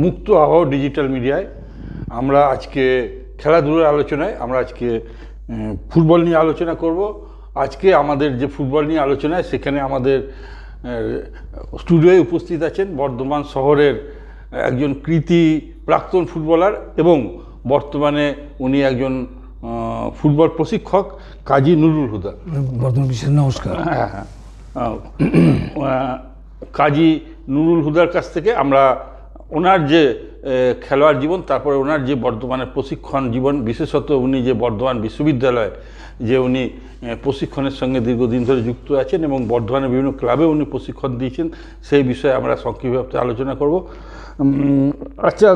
মুক্ত আবহাওয়া ডিজিটাল মিডিয়ায় আমরা আজকে খেলাধুলার আলোচনায় আমরা আজকে ফুটবল নিয়ে আলোচনা করব। আজকে আমাদের যে ফুটবল নিয়ে আলোচনায় সেখানে আমাদের স্টুডিওয়ে উপস্থিত আছেন বর্ধমান শহরের একজন কৃতি প্রাক্তন ফুটবলার এবং বর্তমানে উনি একজন ফুটবল প্রশিক্ষক কাজী নুরুল হুদা। বর্ধমান বিশেষ নমস্কার। কাজী নুরুল হুদার কাছ থেকে আমরা ওনার যে খেলোয়াড় জীবন, তারপরে ওনার যে বর্ধমানের প্রশিক্ষণ জীবন, বিশেষত উনি যে বর্ধমান বিশ্ববিদ্যালয় যে উনি প্রশিক্ষণের সঙ্গে দীর্ঘদিন ধরে যুক্ত আছেন এবং বর্ধমানের বিভিন্ন ক্লাবে উনি প্রশিক্ষণ দিয়েছেন, সেই বিষয়ে আমরা সংক্ষিপ্ত আলোচনা করব। আচ্ছা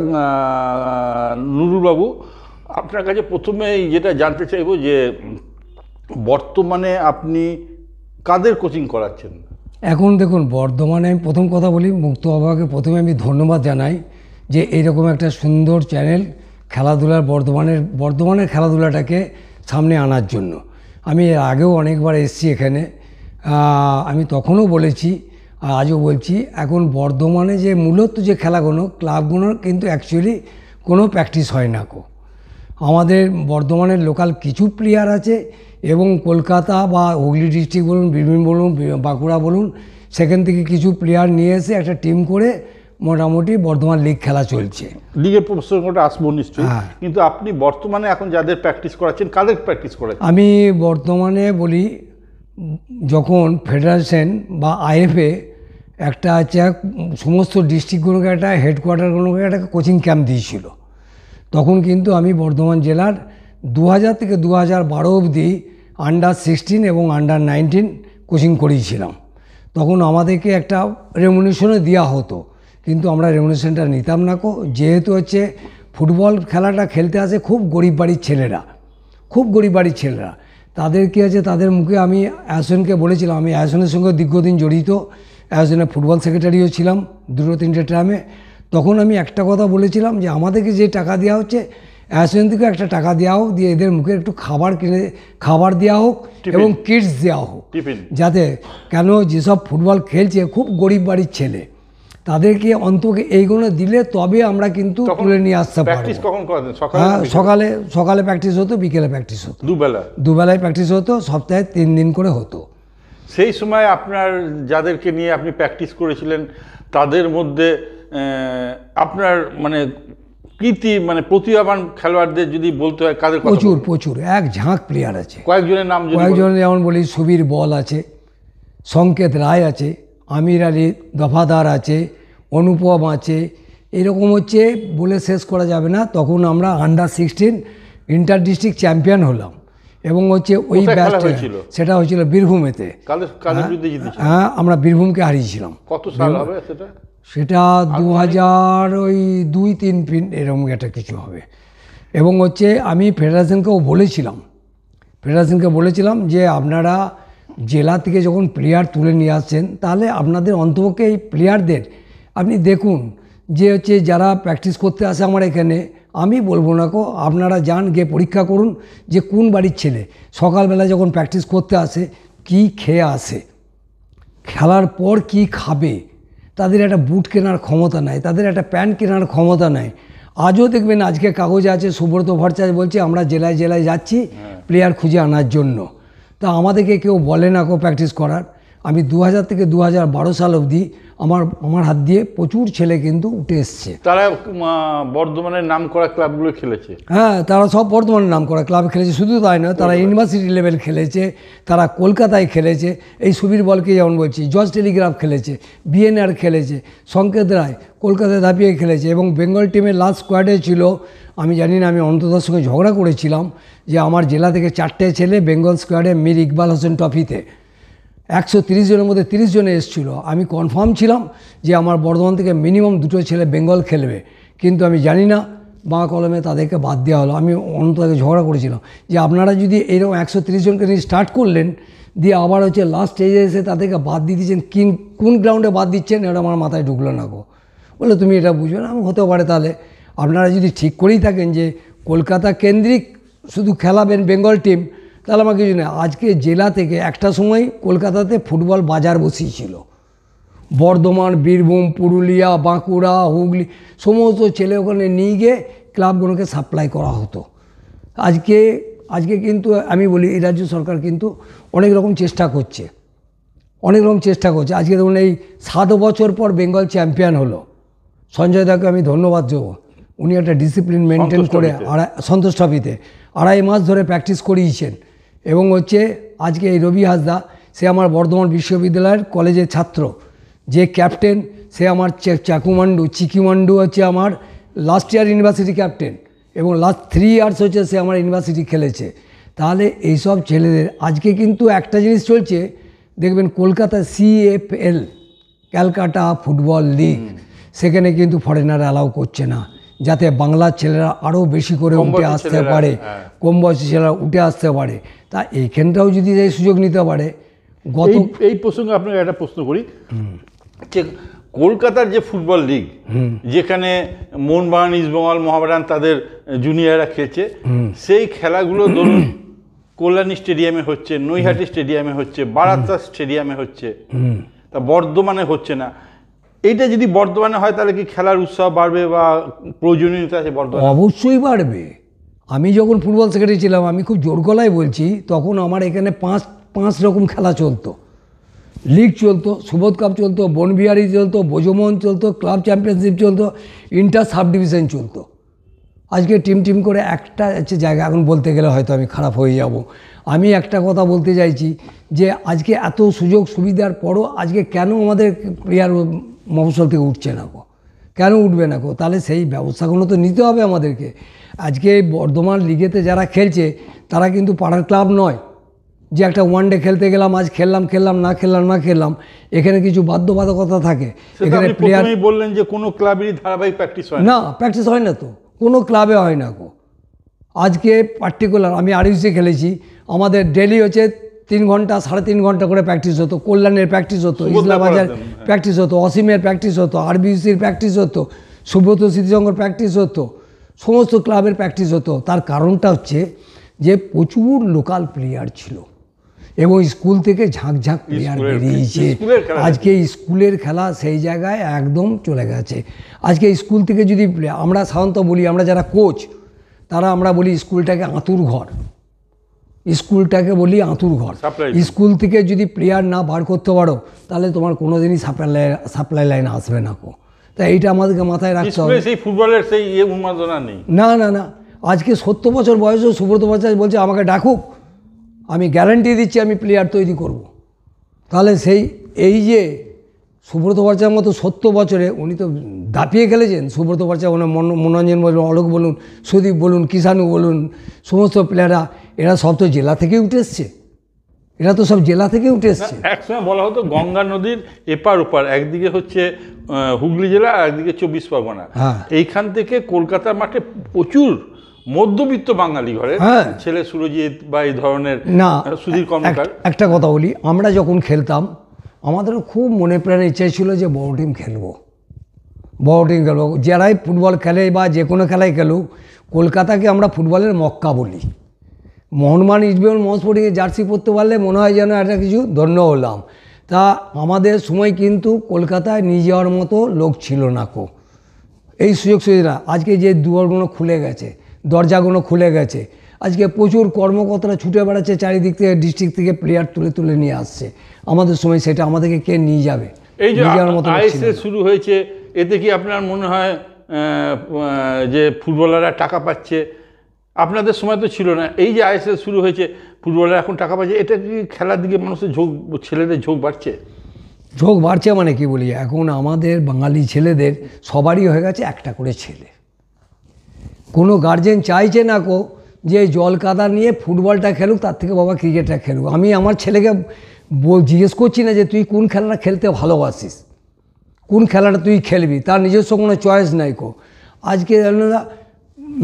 নুরুলবাবু, আপনার কাছে প্রথমেই যেটা জানতে চাইব যে বর্তমানে আপনি কাদের কোচিং করাচ্ছেন? এখন দেখুন, বর্ধমানে আমি প্রথম কথা বলি, মুক্ত আবহাওয়াকে প্রথমে আমি ধন্যবাদ জানাই যে এইরকম একটা সুন্দর চ্যানেল খেলাধুলার বর্ধমানের খেলাধুলাটাকে সামনে আনার জন্য। আমি এর আগেও অনেকবার এসেছি এখানে, আমি তখনও বলেছি আর আজও বলছি, এখন বর্ধমানে যে মূলত যে খেলাগুলো ক্লাবগুলোর কিন্তু অ্যাকচুয়ালি কোনো প্র্যাকটিস হয় না। আমাদের বর্ধমানের লোকাল কিছু প্লেয়ার আছে এবং কলকাতা বা হুগলি ডিস্ট্রিক্ট বলুন, বীরভূম বলুন, বাঁকুড়া বলুন, সেখান থেকে কিছু প্লেয়ার নিয়ে এসে একটা টিম করে মোটামুটি বর্ধমান লিগ খেলা চলছে। লিগের প্রসঙ্গটা আসবো নিশ্চয়ই, কিন্তু আপনি বর্তমানে এখন যাদের প্র্যাকটিস করাচ্ছেন কাদের প্র্যাকটিস করাচ্ছেন? আমি বর্তমানে বলি, যখন ফেডারেশন বা আইএফএ একটা আছে সমস্ত ডিস্ট্রিক্টগুলোকে একটা হেডকোয়ার্টারগুলোকে একটা কোচিং ক্যাম্প দিয়েছিল, তখন কিন্তু আমি বর্ধমান জেলার 2000 থেকে 2012 অবধি আন্ডার-16 এবং আন্ডার-19 কোচিং করিয়েছিলাম। তখন আমাদেরকে একটা রেমুনেশনও দেওয়া হতো, কিন্তু আমরা রেমুনেশনটা নিতাম না। যেহেতু হচ্ছে ফুটবল খেলাটা খেলতে আসে খুব গরিব বাড়ির ছেলেরা, তাদের কী আছে, তাদের মুখে আমি অ্যাসোসিয়েশনকে বলেছিলাম, আমি অ্যাসোসিয়েশনের সঙ্গে দীর্ঘদিন জড়িত, অ্যাসোসিয়েশনের ফুটবল সেক্রেটারিও ছিলাম 2-3টে টার্মে। তখন আমি একটা কথা বলেছিলাম যে আমাদেরকে যে টাকা দেওয়া হচ্ছে অ্যাসোসিয়েশন থেকে একটা টাকা দেওয়া হোক, দিয়ে এদের মুখে একটু খাবার দেওয়া হোক এবং কিটস দেওয়া হোক, যাতে কেন যেসব ফুটবল খেলছে খুব গরিব বাড়ির ছেলে, তাদেরকে অন্তত এইগুলো দিলে তবে আমরা কিন্তু তুলে নিয়ে আসতে পারবো। হ্যাঁ, সকালে প্র্যাকটিস হতো, বিকেলে প্র্যাকটিস হতো, দুবেলায় প্র্যাকটিস হতো, সপ্তাহে 3 দিন করে হতো। সেই সময় আপনার যাদেরকে নিয়ে আপনি প্র্যাকটিস করেছিলেন তাদের মধ্যে আপনার প্রতিভাবান খেলোয়াড়দের যদি বলতে হয় কাদের কথা? প্রচুর এক ঝাঁক প্লেয়ার আছে। কয়েকজনের নাম যেমন বলি, সুবীর বল আছে, সংকেত রায় আছে, আমির আলী দফাদার আছে, অনুপম আছে, এরকম হচ্ছে বলে শেষ করা যাবে না। তখন আমরা আন্ডার-16 ইন্টার ডিস্ট্রিক্ট চ্যাম্পিয়ন হলাম এবং হচ্ছে ওই ব্যাচটা সেটা হয়েছিল বীরভূমেতে। হ্যাঁ, আমরা বীরভূমকে হারিয়েছিলাম। কত সাল হবে সেটা 2002-3 এরকম একটা কিছু হবে। এবং হচ্ছে আমি ফেডারেশনকেও বলেছিলাম যে আপনারা জেলা থেকে যখন প্লেয়ার তুলে নিয়ে আসছেন, তাহলে আপনাদের অন্তপক্ষে এই প্লেয়ারদের আপনি দেখুন যে হচ্ছে যারা প্র্যাকটিস করতে আসে আমার এখানে, আমি বলবো না আপনারা যান গিয়ে পরীক্ষা করুন যে কোন বাড়ির ছেলে সকালবেলা যখন প্র্যাকটিস করতে আসে কি খেয়ে আসে, খেলার পর কি খাবে, তাদের একটা বুট কেনার ক্ষমতা নাই, তাদের একটা প্যান্ট কেনার ক্ষমতা নাই। আজও দেখবেন আজকে কাগজে আছে সুব্রত ভট্টাচার্য বলছে আমরা জেলায় যাচ্ছি প্লেয়ার খুঁজে আনার জন্য। তা আমাদেরকে কেউ বলে না প্র্যাকটিস করার। আমি 2000 থেকে 2012 সাল অবধি আমার হাত দিয়ে প্রচুর ছেলে কিন্তু উঠে এসছে। তারা বর্ধমানের নাম করা ক্লাবগুলো খেলেছে। হ্যাঁ, তারা সব বর্ধমানের নাম করা ক্লাবে খেলেছে। শুধু তাই নয়, তারা ইউনিভার্সিটি লেভেল খেলেছে, তারা কলকাতায় খেলেছে। এই সুবীর বলকে যেমন বলছি, জজ টেলিগ্রাফ খেলেছে, বিএনআর খেলেছে, সংকেত রায় কলকাতায় দাপিয়ে খেলেছে এবং বেঙ্গল টিমের লাস্ট স্কোয়াডে ছিল। আমি জানি না, আমি অন্তদার সঙ্গে ঝগড়া করেছিলাম যে আমার জেলা থেকে 4টে ছেলে বেঙ্গল স্কোয়াডে মীর ইকবাল হোসেন ট্রফিতে 130 জনের মধ্যে 30 জনে এসেছিল। আমি কনফার্ম ছিলাম যে আমার বর্ধমান থেকে মিনিমাম 2টো ছেলে বেঙ্গল খেলবে, কিন্তু আমি জানি না বাঁ কলমে তাদেরকে বাদ দেওয়া হলো। আমি অন্ততাকে ঝগড়া করেছিলাম যে আপনারা যদি এরকম 130 জনকে নিয়ে স্টার্ট করলেন, দিয়ে আবার হচ্ছে লাস্ট স্টেজে এসে তাদেরকে বাদ দিয়ে দিচ্ছেন, কোন গ্রাউন্ডে বাদ দিচ্ছেন এটা আমার মাথায় ঢুকলো না বলে তুমি এটা বুঝবে না। আমি হতেও পারে, তাহলে আপনারা যদি ঠিক করেই থাকেন যে কলকাতা কেন্দ্রিক শুধু খেলাবেন বেঙ্গল টিম, তাহলে আমার কিছু নেই। আজকে জেলা থেকে একটা সময় কলকাতাতে ফুটবল বাজার বসিয়েছিল, বর্ধমান, বীরভূম, পুরুলিয়া, বাঁকুড়া, হুগলি সমস্ত ছেলে ওখানে নিয়ে গিয়ে ক্লাবগুলোকে সাপ্লাই করা হতো। আজকে কিন্তু আমি বলি এই রাজ্য সরকার কিন্তু অনেক রকম চেষ্টা করছে, আজকে ধরুন এই 7 বছর পর বেঙ্গল চ্যাম্পিয়ন হলো। সঞ্জয় দাকে আমি ধন্যবাদ দেবো, উনি একটা ডিসিপ্লিন মেনটেন করে সন্তোষ ট্রফিতে 2.5 মাস ধরে প্র্যাকটিস করিয়েছেন। এবং আজকে এই রবি হাসদা, সে আমার বর্ধমান বিশ্ববিদ্যালয়ের কলেজের ছাত্র, যে ক্যাপ্টেন সে আমার চিকিমান্ডু হচ্ছে আমার লাস্ট ইয়ার ইউনিভার্সিটি ক্যাপ্টেন, এবং লাস্ট 3 ইয়ার্স হচ্ছে সে আমার ইউনিভার্সিটি খেলেছে। তাহলে এইসব ছেলেদের আজকে কিন্তু একটা জিনিস চলছে, দেখবেন Kolkata CFL, Calcutta football league, সেখানে কিন্তু ফরেনার অ্যালাউ করছে না, যাতে বাংলার ছেলেরা আরও বেশি করে উঠে আসতে পারে, কম বয়সী ছেলেরা উঠে আসতে পারে। তা এইখানটাও যদি এই সুযোগ নিতে পারে। এই প্রসঙ্গে আপনাকে একটা প্রশ্ন করি, যে কলকাতার যে ফুটবল লিগ, যেখানে মোহনবাগান, ইস্টবেঙ্গল, মোহামেডান তাদের জুনিয়ররা খেলছে, সেই খেলাগুলো ধরুন কল্যাণী স্টেডিয়ামে হচ্ছে, নৈহাটি স্টেডিয়ামে হচ্ছে, বারাসাত স্টেডিয়ামে হচ্ছে, তা বর্ধমানে হচ্ছে না। এইটা যদি বর্ধমানে হয় তাহলে কি খেলার উৎসাহ বাড়বে বা প্রয়োজনীয়তা আছে বর্ধমানে? অবশ্যই বাড়বে। আমি যখন ফুটবল সেক্রেটারি ছিলাম, আমি খুব জোর গলায় বলছি, তখন আমার এখানে পাঁচ রকম খেলা চলতো। লিগ চলতো, সুবোধ কাপ চলতো, বনবিহারি চলতো, বোজমোহন চলতো, ক্লাব চ্যাম্পিয়নশিপ চলতো, ইন্টার সাব ডিভিশন চলতো। আজকে টিম করে একটা জায়গা, এখন বলতে গেলে হয়তো আমি খারাপ হয়ে যাব, আমি একটা কথা বলতে চাইছি যে আজকে এত সুযোগ সুবিধার পরও আজকে কেন আমাদের প্লেয়ার মফস্বল থেকে উঠছে না গো, কেন উঠবে না গো? তাহলে সেই ব্যবস্থাগুলো তো নিতে হবে আমাদেরকে। আজকে বর্ধমান লিগেতে যারা খেলছে তারা কিন্তু পাড়ার ক্লাব নয়, যে একটা ওয়ানডে খেলতে গেলাম, আজ খেললাম না খেললাম, এখানে কিছু বাধ্যবাধকতা থাকে। এখানে প্লেয়ার বললেন যে কোনো ক্লাবেরই ধারাবাহিক প্র্যাকটিস হয় না, প্র্যাকটিস হয় না তো, কোনো ক্লাবে হয় না গো। আজকে পার্টিকুলার আমি RUC খেলেছি, আমাদের ডেলি হচ্ছে 3 ঘন্টা 3.5 ঘন্টা করে প্র্যাকটিস হতো। কল্যাণের প্র্যাকটিস হতো, ইসলামবাজার প্র্যাকটিস হতো, অসীমের প্র্যাকটিস হতো, RBCর প্র্যাকটিস হতো, সুব্রত স্মৃতিসংঘের প্র্যাকটিস হতো, সমস্ত ক্লাবের প্র্যাকটিস হতো। তার কারণটা হচ্ছে যে প্রচুর লোকাল প্লেয়ার ছিল এবং স্কুল থেকে ঝাঁক প্লেয়ার বেরিয়েছে। আজকে স্কুলের খেলা সেই জায়গায় একদম চলে গেছে। আজকে স্কুল থেকে যদি আমরা সাধারণত বলি, আমরা যারা কোচ তারা আমরা বলি স্কুলটাকে আঁতুর ঘর, স্কুল থেকে যদি প্লেয়ার না বার করতে পারো তাহলে তোমার কোনোদিনই সাপ্লাই লাইন আসবে না কো। তাই এইটা আমাদেরকে মাথায় রাখতে হবে। সেই ফুটবলের সেই উন্মাদনা নেই। না, আজকে 70 বছর বয়সেও সুব্রত ভট্টাচার্য বলছে আমাকে ডাকুক, আমি গ্যারান্টি দিচ্ছি আমি প্লেয়ার তৈরি করব। তাহলে এই যে সুব্রত ভট্টাচার্যের মতো 70 বছরে উনি তো দাপিয়ে খেলেছেন। সুব্রত ভট্টাচার্য, মনোরঞ্জন বলুন, অলোক বলুন, সুদীপ বলুন, কিষাণু বলুন, সমস্ত প্লেয়াররা এরা সব তো জেলা থেকে উঠে এসছে, একসময় বলা হতো গঙ্গা নদীর এপার ওপার, একদিকে হচ্ছে হুগলি জেলা আর একদিকে 24 পরগনা। এইখান থেকে কলকাতার মাঠে প্রচুর মধ্যবিত্ত বাঙালি ঘরে ছেলে সুরজিৎ বা এই ধরনের সুধীর কর্মকার। একটা কথা বলি, আমরা যখন খেলতাম আমাদেরও খুব মনে প্রাণে ইচ্ছা ছিল যে বড় টিম খেলবো। যারাই ফুটবল খেলে বা যে কোনো খেলায় খেলুক, কলকাতাকে আমরা ফুটবলের মক্কা বলি। মোহনবাগান, ইস্টবেঙ্গল, স্পোর্টিংয়ে জার্সি পরতে পারলে মনে হয় যেন একটা কিছু ধন্য হলাম। তা আমাদের সময় কিন্তু কলকাতায় নিয়ে যাওয়ার মতো লোক ছিল না কো। এই সুযোগ সুবিধা আজকে যে দুয়ারগুলো খুলে গেছে, দরজাগুলো খুলে গেছে, আজকে প্রচুর কর্মকর্তারা ছুটে বেড়াচ্ছে চারিদিক থেকে, ডিস্ট্রিক্ট থেকে প্লেয়ার তুলে নিয়ে আসছে। আমাদের সময় সেটা আমাদেরকে কে নিয়ে যাবে? এই যে ISL শুরু হয়েছে, এতে কি আপনার মনে হয় যে ফুটবলাররা টাকা পাচ্ছে? আপনাদের সময় তো ছিল না। এই যে ISL শুরু হয়েছে, ফুটবলাররা এখন টাকা পাচ্ছে, এটা কি খেলার দিকে মানুষের ছেলেদের ঝোঁক বাড়ছে? ঝোঁক বাড়ছে মানে কি বলি, এখন আমাদের বাঙালি ছেলেদের সবারই হয়ে গেছে একটা করে ছেলে। কোনো গার্জেন চাইছে না কো যে জল কাদা নিয়ে ফুটবলটা খেলুক, তার থেকে বাবা ক্রিকেটটা খেলুক। আমি আমার ছেলেকে জিজ্ঞেস করছি না যে তুই কোন খেলাটা খেলতে ভালোবাসিস, কোন খেলাটা তুই খেলবি, তার নিজস্ব কোনো চয়েস নাই কো। আজকে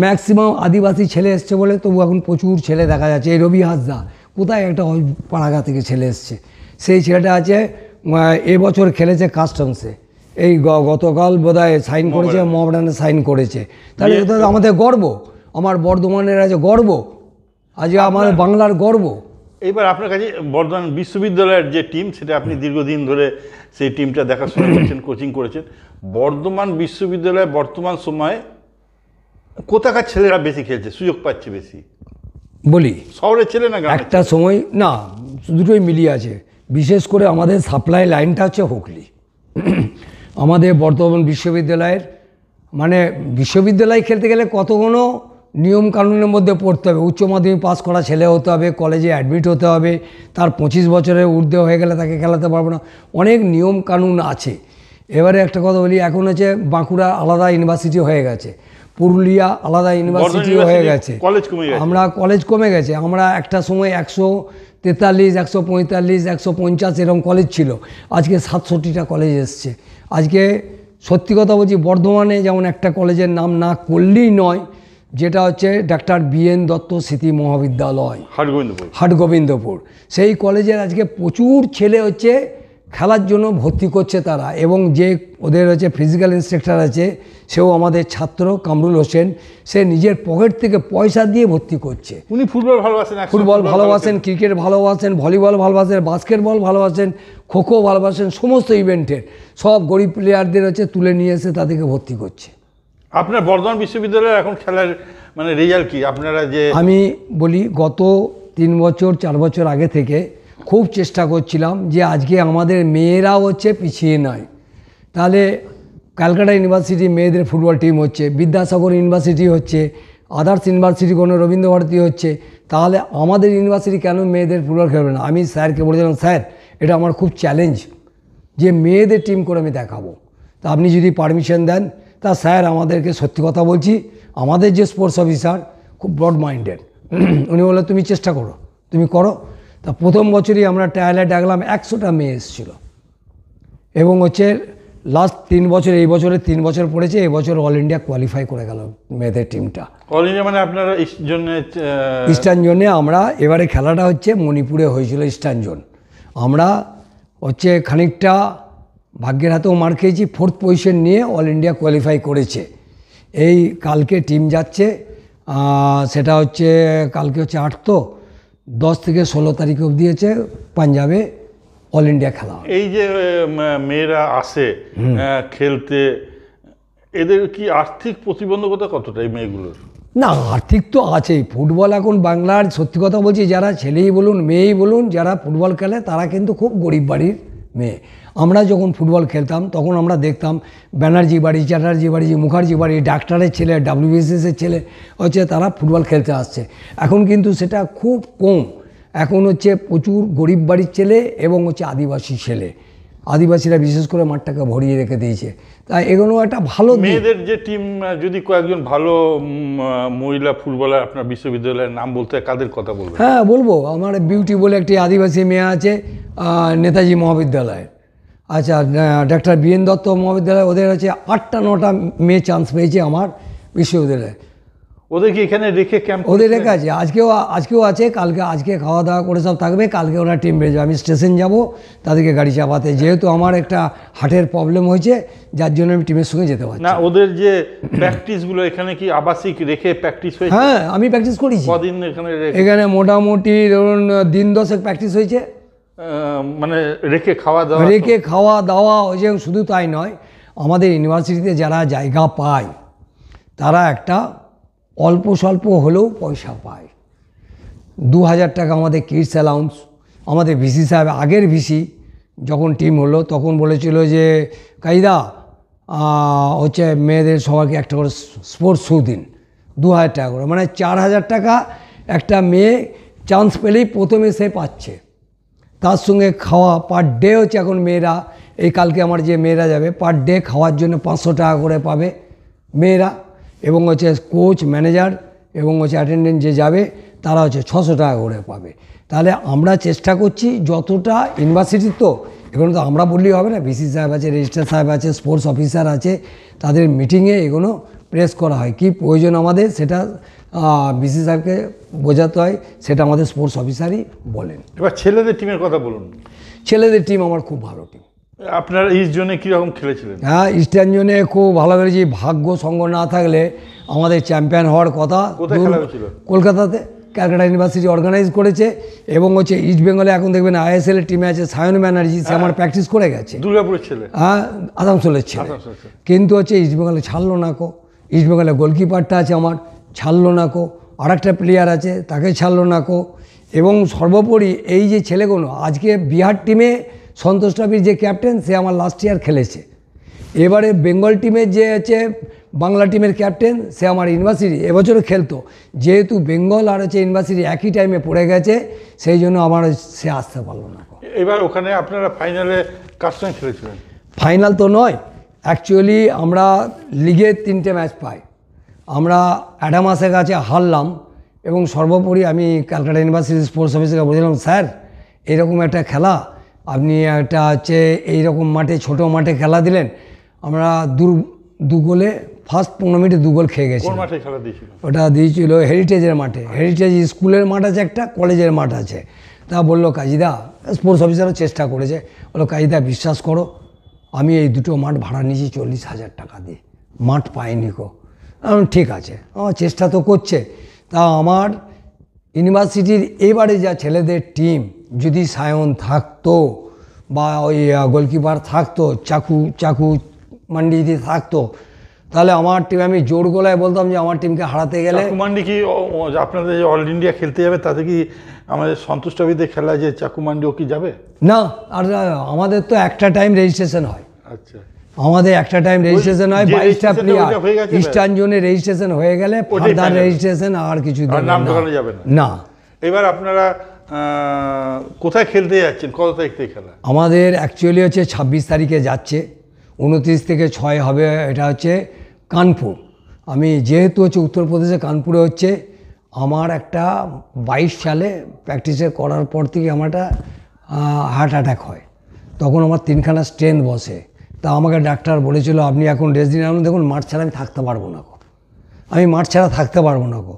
ম্যাক্সিমাম আদিবাসী ছেলে এসছে বলে তবু এখন প্রচুর ছেলে দেখা যাচ্ছে। এই রবি হাসদা কোথায় একটা পাড়াগা থেকে ছেলে এসছে, সেই ছেলেটা আছে এবছর খেলেছে কাস্টমসে, এই গতকাল বোধহয় সাইন করেছে, মোহামেডানে সাইন করেছে। তাহলে এটা আমাদের গর্ব, আমার বর্ধমানের আছে গর্ব, আজকে আমার বাংলার গর্ব। এবার আপনার কাছে বর্ধমান বিশ্ববিদ্যালয়ের যে টিম, সেটা আপনি দীর্ঘদিন ধরে সেই টিমটা দেখাশোনা করছেন, কোচিং করেছেন। বর্ধমান বিশ্ববিদ্যালয়ে বর্তমান সময়ে কোথাকার ছেলেরা বেশি খেলছে, সুযোগ পাচ্ছে বেশি? বলি, শহরের ছেলে না গ্রামের? একটা সময় না, দুটোই মিলিয়ে আছে। বিশেষ করে আমাদের সাপ্লাই লাইনটা হচ্ছে হুগলি। আমাদের বর্ধমান বিশ্ববিদ্যালয়ের মানে বিশ্ববিদ্যালয় খেলতে গেলে কতগুলো নিয়ম কানুনের মধ্যে পড়তে হবে। উচ্চ মাধ্যমিক পাস করা ছেলে হতে হবে, কলেজে অ্যাডমিট হতে হবে, তার 25 বছরের ঊর্ধ্বে হয়ে গেলে তাকে খেলাতে পারবো না, অনেক নিয়ম কানুন আছে। এবারে একটা কথা বলি, এখন হচ্ছে বাঁকুড়া আলাদা ইউনিভার্সিটি হয়ে গেছে, পুরুলিয়া আলাদা ইউনিভার্সিটি হয়ে গেছে, আমরা কলেজ কমে গেছে। আমরা একটা সময় 143, 145, 150 এরকম কলেজ ছিল, আজকে 67টা কলেজ এসছে। আজকে সত্যি কথা বলছি, বর্ধমানে যেমন একটা কলেজের নাম না করলেই নয়, যেটা হচ্ছে ডাক্তার BN দত্ত স্মৃতি মহাবিদ্যালয়, হাটগোবিন্দপুর। সেই কলেজের আজকে প্রচুর ছেলে হচ্ছে খেলার জন্য ভর্তি করছে তারা, এবং যে ওদের হচ্ছে ফিজিক্যাল ইন্সট্রাক্টর আছে সেও আমাদের ছাত্র কামরুল হোসেন, সে নিজের পকেট থেকে পয়সা দিয়ে ভর্তি করছে। উনি ফুটবল ভালোবাসেন, ফুটবল ভালোবাসেন, ক্রিকেট ভালোবাসেন, ভলিবল ভালোবাসেন, বাস্কেটবল ভালোবাসেন, খোখো ভালোবাসেন, সমস্ত ইভেন্টের সব গরিব প্লেয়ারদের হচ্ছে তুলে নিয়ে এসে তাদেরকে ভর্তি করছে। আপনার বর্ধমান বিশ্ববিদ্যালয়ের এখন খেলার মানে রেজাল্ট কি? আপনারা যে, আমি বলি, গত 3 বছর 4 বছর আগে থেকে খুব চেষ্টা করছিলাম যে আজকে আমাদের মেয়েরাও হচ্ছে পিছিয়ে নয়। তাহলে ক্যালকাটা ইউনিভার্সিটি মেয়েদের ফুটবল টিম হচ্ছে, বিদ্যাসাগর ইউনিভার্সিটি হচ্ছে, আদার্স ইউনিভার্সিটি কোনো রবীন্দ্রভারতী হচ্ছে, তাহলে আমাদের ইউনিভার্সিটি কেন মেয়েদের ফুটবল খেলবে না? আমি স্যারকে বলেছিলাম, স্যার এটা আমার খুব চ্যালেঞ্জ যে মেয়েদের টিম করে আমি দেখাবো, তা আপনি যদি পারমিশন দেন। তা স্যার আমাদেরকে, সত্যি কথা বলছি, আমাদের যে স্পোর্টস অফিসার খুব ব্রড মাইন্ডেড, উনি বললেন তুমি চেষ্টা করো, তুমি করো। তা প্রথম বছরই আমরা ট্রায়ালে ডাকলাম, 100টা মেয়ে এসেছিলো, এবং হচ্ছে লাস্ট 3 বছর, এই বছরে 3 বছর পড়েছে, এই বছর অল ইন্ডিয়া কোয়ালিফাই করে গেল মেয়েদের টিমটা। অল ইন্ডিয়া মানে আপনারা ইস্টার্ন জোনে আমরা, এবারে খেলাটা হচ্ছে মণিপুরে হয়েছিল ইস্টার্ন জোন। আমরা হচ্ছে খানিকটা ভাগ্যের হাতেও মার খেয়েছি, 4th পজিশন নিয়ে অল ইন্ডিয়া কোয়ালিফাই করেছে। এই কালকে টিম যাচ্ছে, সেটা হচ্ছে কালকে হচ্ছে 8, তো 10 থেকে 16 তারিখ অবধি হচ্ছে পাঞ্জাবে অল ইন্ডিয়া খেলা। এই যে মেয়েরা আসে খেলতে, এদের কি আর্থিক প্রতিবন্ধকতা কতটা এই মেয়েগুলোর? না, আর্থিক তো আছেই। ফুটবল এখন বাংলার, সত্যি কথা বলছি, যারা ছেলেই বলুন মেয়েই বলুন, যারা ফুটবল খেলে তারা কিন্তু খুব গরিব বাড়ির মেয়ে। আমরা যখন ফুটবল খেলতাম তখন আমরা দেখতাম ব্যানার্জি বাড়ি, চ্যাটার্জি বাড়ি, মুখার্জি বাড়ি, ডাক্তারের ছেলে, WBCS-এর ছেলে হচ্ছে তারা ফুটবল খেলতে আসছে। এখন কিন্তু সেটা খুব কম, এখন হচ্ছে প্রচুর গরিব বাড়ির ছেলে এবং হচ্ছে আদিবাসী ছেলে। আদিবাসীরা বিশেষ করে মাঠটাকে ভরিয়ে রেখে দিয়েছে। তাই এগুলো একটা ভালো মেয়েদের যে টিম, যদি কয়েকজন ভালো মহিলা ফুটবলার আপনার বিশ্ববিদ্যালয়ের নাম বলতে কাদের কথা বলবেন? হ্যাঁ বলবো, আমার বিউটি বলে একটি আদিবাসী মেয়ে আছে নেতাজি মহাবিদ্যালয়ের, আচ্ছা ডাক্তার BN দত্ত মহাবিদ্যালয়, ওদের হচ্ছে 8টা 9টা মেয়ে চান্স পেয়েছে আমার বিশ্ববিদ্যালয়ে। ওদের কি এখানে রেখে ক্যাম্প? ওদের রেখে আছে, আজকেও আছে, আজকে খাওয়া দাওয়া করে সব থাকবে, কালকে ওরা টিম বেরোবে। আমি স্টেশন যাব তাদেরকে গাড়ি চাপাতে, যেহেতু আমার একটা হার্টের প্রবলেম হয়েছে, যার জন্য আমি টিমের সঙ্গে যেতে পারছি না। ওদের যে প্র্যাকটিসগুলো এখানে কি আবাসিক রেখে প্র্যাকটিস হয়েছে? হ্যাঁ, আমি প্র্যাকটিস করেছি। কদিন এখানে মোটামুটি ধরুন 1 10 প্র্যাকটিস হয়েছে, মানে রেখে খাওয়া দাওয়া হয়েছে। শুধু তাই নয়, আমাদের ইউনিভার্সিটিতে যারা জায়গা পায় তারা একটা অল্প স্বল্প হলেও পয়সা পায়। 2000 টাকা আমাদের কিডস অ্যালাউন্স। আমাদের ভিসি সাহেব, আগের ভিসি যখন টিম হলো তখন বলেছিল যে কাইদা হচ্ছে মেয়েদের সবাইকে একটা করে স্পোর্টস শ্যু দিন, 2000 টাকা করে, মানে 4000 টাকা একটা মেয়ে চান্স পেলেই প্রথমে সে পাচ্ছে। তার সঙ্গে খাওয়া পার ডে হচ্ছে এখন মেয়েরা, এই কালকে আমার যে মেয়েরা যাবে পার ডে খাওয়ার জন্য 500 টাকা করে পাবে মেয়েরা, এবং হচ্ছে কোচ, ম্যানেজার এবং হচ্ছে অ্যাটেন্ডেন্ট যে যাবে তারা হচ্ছে 600 টাকা করে পাবে। তাহলে আমরা চেষ্টা করছি যতটা, ইউনিভার্সিটির তো এগুলো তো আমরা বললেই হবে না, ভিসি সাহেব আছে, রেজিস্ট্রার সাহেব আছে, স্পোর্টস অফিসার আছে, তাদের মিটিংয়ে এগুলো প্রেস করা হয়, কী প্রয়োজন আমাদের সেটা ভিসি সাহেবকে বোঝাতে হয়, সেটা আমাদের স্পোর্টস অফিসারই বলেন। এবার ছেলেদের টিমের কথা বলুন। ছেলেদের টিম আমার খুব ভালো টিম। আপনার ইস্ট জোনে কীরকম খেলেছিলেন? হ্যাঁ, ইস্টার্ন জোনে খুব ভালো খেলেছি। ভাগ্য সঙ্গ না থাকলে আমাদের চ্যাম্পিয়ন হওয়ার কথা। কোথায় খেলা হয়েছিল? কলকাতাতে, ক্যালকাটা ইউনিভার্সিটি অর্গানাইজ করেছে, এবং হচ্ছে ইস্ট বেঙ্গলে এখন দেখবেন আইএসএল এর টিমে আছে সায়ন ব্যানার্জি, সে আমার প্র্যাকটিস করে গেছে, দুর্গাপুরের ছেলে, হ্যাঁ আসানসোলের ছেলে। কিন্তু হচ্ছে ইস্ট বেঙ্গলে ছাড়লো না কো, ইস্ট বেঙ্গলে গোলকিপারটা আছে আমার, ছাড়লো না কো, আর একটা প্লেয়ার আছে তাকে ছাড়লো না কো। এবং সর্বোপরি এই যে ছেলেগুলো আজকে বিহার টিমে সন্তোষ ট্রফির যে ক্যাপ্টেন, সে আমার লাস্ট ইয়ার খেলেছে। এবারে বেঙ্গল টিমের যে হচ্ছে বাংলা টিমের ক্যাপ্টেন, সে আমার ইউনিভার্সিটি এবছরও খেলতো, যেহেতু বেঙ্গল আর হচ্ছে ইউনিভার্সিটি একই টাইমে পড়ে গেছে, সেই জন্য আমার সে আসতে পারলো না। এবার ওখানে আপনারা ফাইনালে কার সঙ্গে খেলেছিলেন? ফাইনাল তো নয়, অ্যাকচুয়ালি আমরা লিগের 3টে ম্যাচ পাই, আমরা অ্যাডামাসের কাছে হারলাম। এবং সর্বোপরি আমি ক্যালকাটা ইউনিভার্সিটি স্পোর্টস অফিসারকে বলছিলাম, স্যার এরকম একটা খেলা আপনি একটা হচ্ছে এইরকম মাঠে, ছোটো মাঠে খেলা দিলেন, আমরা দু গোলে ফার্স্ট 15 মিনিটে 2 গোল খেয়ে গেছি। মাঠে খেলা দিয়েছিল? ওটা দিয়েছিল হেরিটেজের মাঠে, হেরিটেজ স্কুলের মাঠ আছে একটা, কলেজের মাঠ আছে। তা বললো কাজীদা, স্পোর্টস অফিসারও চেষ্টা করেছে, বললো কাজীদা বিশ্বাস করো আমি এই দুটো মাঠ ভাড়া নিয়েছি 40,000 টাকা দিয়ে, মাঠ পাইনি কো। ঠিক আছে, আমার চেষ্টা তো করছে। তা আমার ইউনিভার্সিটির এবারে যা ছেলেদের টিম, যদি সায়ন থাকতো বা ওই গোলকিপার থাকতো, চাকু মান্ডি যদি থাকতো, তাহলে আমার টিম, আমি জোর গলায় বলতাম যে আমার টিমকে হারাতে গেলে। চাকু মান্ডি কি আপনাদের যে অল ইন্ডিয়া খেলতে যাবে, তাতে কি আমাদের সন্তোষ ট্রফিতে খেলা যে চাকু মান্ডি ও কি যাবে? না, আর আমাদের তো একটা টাইম রেজিস্ট্রেশন হয়। আচ্ছা, আমাদের একটা টাইম রেজিস্ট্রেশন হয়, 22টা প্লেয়ার ইস্টার্ন জোনে রেজিস্ট্রেশন হয়ে গেলে ফার্দার রেজিস্ট্রেশন আর কিছু নাম ঢোকানো যাবে না। এবার আপনারা কোথায় খেলতে যাচ্ছেন, কত তারিখ থেকে খেলা? আমাদের অ্যাকচুয়ালি হচ্ছে 26 তারিখে যাচ্ছে, 29 থেকে 6 হবে, এটা হচ্ছে কানপুর। আমি যেহেতু হচ্ছে উত্তরপ্রদেশে কানপুরে হচ্ছে, আমার একটা 22 সালে প্র্যাকটিসে করার পর থেকে আমার একটা হার্ট অ্যাটাক হয়, তখন আমার 3খানা স্ট্রেন বসে। তা আমাকে ডাক্তার বলেছিল আপনি এখন রেস্ট দিন। আমি দেখুন মাঠ ছাড়া আমি থাকতে পারবো না গো, আমি মাঠ ছাড়া থাকতে পারবো না গো।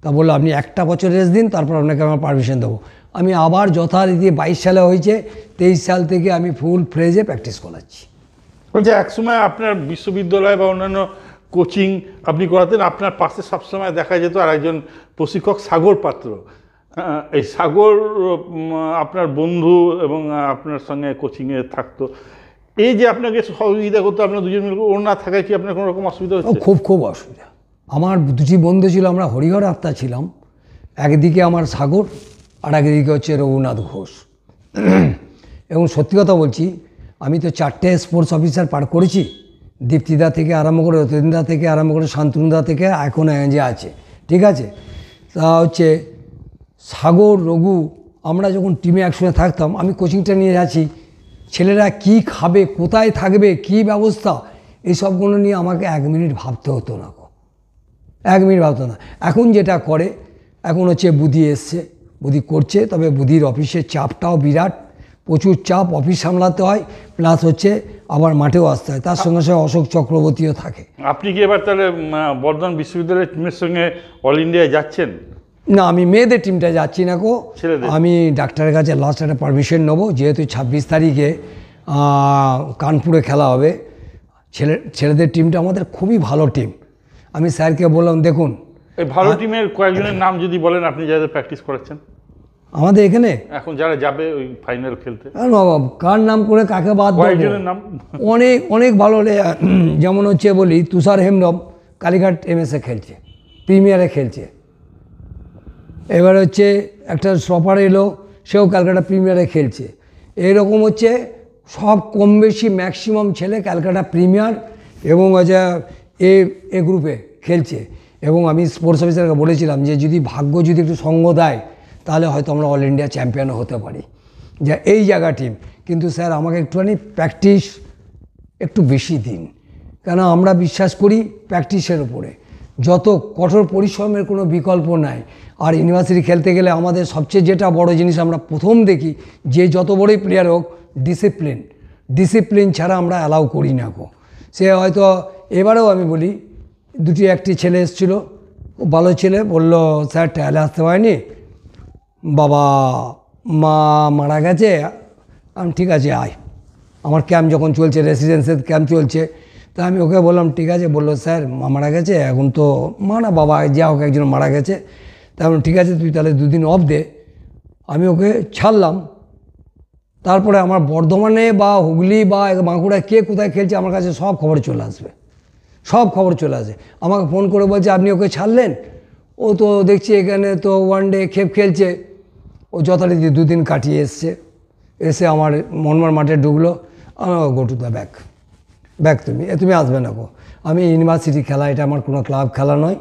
তা বললো আপনি একটা বছর রেস্ট দিন, তারপর আপনাকে আমার পারমিশন দেবো। আমি আবার যথারীতি 22 সালে হয়েছে, 23 সাল থেকে আমি ফুল ফ্রেজে প্র্যাকটিস করাচ্ছি। বলছে একসময় আপনার বিশ্ববিদ্যালয় বা অন্যান্য কোচিং আপনি করাতেন, আপনার পাশে সবসময় দেখা যেত আর একজন প্রশিক্ষক সাগর পাত্র। এই সাগর আপনার বন্ধু এবং আপনার সঙ্গে কোচিংয়ে থাকতো, এই যে আপনাকে সহযোগিতা করতো, আপনার দুজন মিলে, ওর না থাকায় কি আপনার কোনো রকম অসুবিধা হচ্ছে? খুব অসুবিধা। আমার 2টি বন্ধু ছিল, আমরা হরিহর আত্মা ছিলাম, একদিকে আমার সাগর আর একদিকে হচ্ছে রঘুনাথ ঘোষ। এবং সত্যি কথা বলছি, আমি তো 4টে স্পোর্টস অফিসার পার করেছি, দীপ্তিদা থেকে আরম্ভ করে, রতনদা থেকে আরম্ভ করে, শান্তনুদা থেকে এখন যে আছে, ঠিক আছে। তা হচ্ছে সাগর, রঘু, আমরা যখন টিমে একসঙ্গে থাকতাম, আমি কোচিংটা নিয়ে যাচ্ছি, ছেলেরা কি খাবে, কোথায় থাকবে, কি ব্যবস্থা, এইসবগুলো নিয়ে আমাকে 1 মিনিট ভাবতে হতো না, 1 মিনিট ভাবতো না। এখন যেটা করে, এখন হচ্ছে বুদ্ধি এসছে, বুদ্ধি করছে, তবে বুদ্ধির অফিসের চাপটাও বিরাট, প্রচুর চাপ, অফিস সামলাতে হয়, প্লাস হচ্ছে আবার মাঠেও আসতে হয়, তার সঙ্গে সঙ্গে অশোক চক্রবর্তীও থাকে। আপনি কি এবার তাহলে বর্ধমান বিশ্ববিদ্যালয়ের টিমের সঙ্গে অল ইন্ডিয়ায় যাচ্ছেন? না, আমি মেয়েদের টিমটা যাচ্ছি না গো, ছেলেদের? আমি ডাক্তারের কাছে লাস্ট একটা পারমিশন নেবো, যেহেতু 26 তারিখে কানপুরে খেলা হবে। ছেলেদের টিমটা আমাদের খুবই ভালো টিম। আমি স্যারকে বললাম দেখুন, এই ভালো টিমের কয়েকজনের নাম যদি বলেন, আপনি যাদের প্র্যাকটিস করাচ্ছেন আমাদের এখানে এখন, যারা যাবে ওই ফাইনাল খেলতে। কার নাম করে কাকে বাদ দেবো? কয়েকজনের নাম অনেক ভালো, যেমন হচ্ছে বলি, তুষার হেমব্রম কালীঘাট এমএসএ খেলছে, প্রিমিয়ারে খেলছে। এবার হচ্ছে একটা স্টপার এলো, সেও ক্যালকাটা প্রিমিয়ারে খেলছে। এরকম হচ্ছে সব কম বেশি ম্যাক্সিমাম ছেলে ক্যালকাটা প্রিমিয়ার এবং হচ্ছে এ গ্রুপে খেলছে। এবং আমি স্পোর্টস অফিসারকে বলেছিলাম যে যদি ভাগ্য যদি একটু সঙ্গ দেয়, তাহলে হয়তো আমরা অল ইন্ডিয়া চ্যাম্পিয়নও হতে পারি, যা এই জায়গা টিম। কিন্তু স্যার আমাকে একটুখানি প্র্যাকটিস একটু বেশি দিন, কেন আমরা বিশ্বাস করি প্র্যাকটিসের উপরে, যত কঠোর পরিশ্রমের কোনো বিকল্প নাই। আর ইউনিভার্সিটি খেলতে গেলে আমাদের সবচেয়ে যেটা বড় জিনিস আমরা প্রথম দেখি, যে যত বড়ই প্লেয়ার হোক, ডিসিপ্লিন ছাড়া আমরা অ্যালাউ করি না গো। সে হয়তো এবারেও আমি বলি, একটি ছেলে এসেছিলো, খুব ভালো ছেলে, বললো স্যার ট্রায়ালে আসতে পারেনি, বাবা মা মারা গেছে। আমি ঠিক আছে আয়, আমার ক্যাম্প যখন চলছে, রেসিডেন্সিয়াল ক্যাম্প চলছে, তা আমি ওকে বললাম ঠিক আছে। বললো স্যার মা মারা গেছে, এখন তো মা না বাবা যা হোক একজন মারা গেছে, তেমন ঠিক আছে তুই তাহলে 2 দিন অফ দে। আমি ওকে ছাড়লাম। তারপরে আমার বর্ধমানে বা হুগলি বা বাঁকুড়ায় কে কোথায় খেলছে আমার কাছে সব খবর চলে আসবে, সব খবর চলে আসে। আমাকে ফোন করে বলছে আপনি ওকে ছাড়লেন, ও তো দেখছি এখানে তো ওয়ানডে খেলছে। ও যথারীতি 2 দিন কাটিয়ে এসে আমার মনমার মাঠে ঢুকলো। গো টু দ্য ব্যাক তুমি আসবে না গো। আমি ইউনিভার্সিটি খেলা, এটা আমার কোনো ক্লাব খেলা নয়,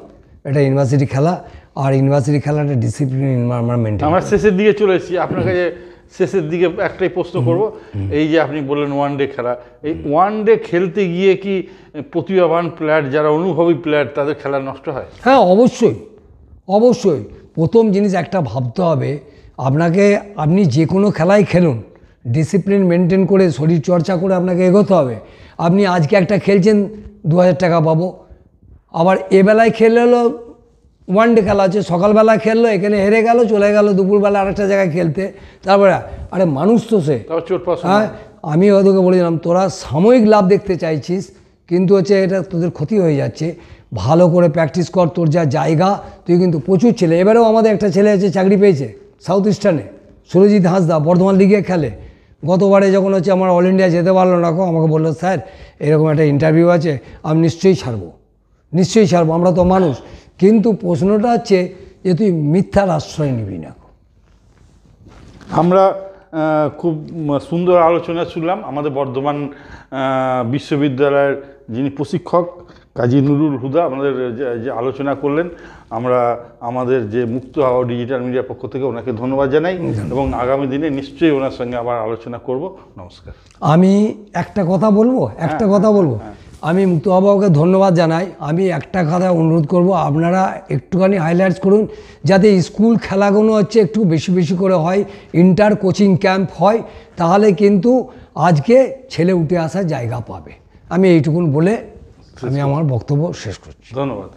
এটা ইউনিভার্সিটি খেলা। আর ইউনিভার্সিটি খেলাটা ডিসিপ্লিন আমরা মেনটেন। আমরা শেষের দিকে চলে এসেছি, আপনার কাছে শেষের দিকে একটাই প্রশ্ন করব। এই যে আপনি বললেন ওয়ানডে খেলা, এই ওয়ানডে খেলতে গিয়ে কি প্রতিভাবান প্লেয়ার, যারা অনুভবী প্লেয়ার, তাদের খেলা নষ্ট হয়? হ্যাঁ, অবশ্যই। প্রথম জিনিস একটা ভাবতে হবে, আপনি যে কোনো খেলাই খেলুন, ডিসিপ্লিন মেনটেন করে শরীর চর্চা করে আপনাকে এগোতে হবে। আপনি আজকে একটা খেলছেন 2000 টাকা পাবো, আবার এবেলায় খেলে হলো ওয়ানডে খেলা আছে, সকালবেলা খেললো, এখানে হেরে গেল, চলে গেল দুপুরবেলা আরেকটা জায়গায় খেলতে। তারপরে আরে মানুষ তো সে, হ্যাঁ, আমি ওদেরকে বলেছিলাম তোরা সাময়িক লাভ দেখতে চাইছিস, কিন্তু এটা তোদের ক্ষতি হয়ে যাচ্ছে। ভালো করে প্র্যাকটিস কর, তোর যা জায়গা, তুই কিন্তু প্রচুর ছেলে, এবারেও আমাদের একটা ছেলে আছে চাকরি পেয়েছে সাউথ ইস্টার্নে, সুরজিৎ হাঁসদা, বর্ধমান লিগে খেলে। গতবারে যখন আমার অল ইন্ডিয়া যেতে পারলো না, আমাকে বললো স্যার এরকম একটা ইন্টারভিউ আছে, আমি নিশ্চয়ই ছাড়বো, আমরা তো মানুষ। কিন্তু প্রশ্নটা হচ্ছে যে তুই মিথ্যার আশ্রয় নিবি না। আমরা খুব সুন্দর আলোচনা শুনলাম আমাদের বর্ধমান বিশ্ববিদ্যালয়ের যিনি প্রশিক্ষক কাজী নুরুল হুদা আমাদের যে আলোচনা করলেন। আমরা আমাদের যে মুক্ত হাওয়া ডিজিটাল মিডিয়ার পক্ষ থেকে ওনাকে ধন্যবাদ জানাই, এবং আগামী দিনে নিশ্চয়ই ওনার সঙ্গে আবার আলোচনা করব। নমস্কার। আমি একটা কথা বলবো, আমি মুক্ত হাওয়াকে ধন্যবাদ জানাই। আমি একটা কথা অনুরোধ করব, আপনারা একটুখানি হাইলাইটস করুন যাতে স্কুল খেলাগুলো একটু বেশি করে হয়, ইন্টার কোচিং ক্যাম্প হয়, তাহলে কিন্তু আজকে ছেলে উঠে আসার জায়গা পাবে। আমি এইটুকুন বলে আমি আমার বক্তব্য শেষ করছি। ধন্যবাদ।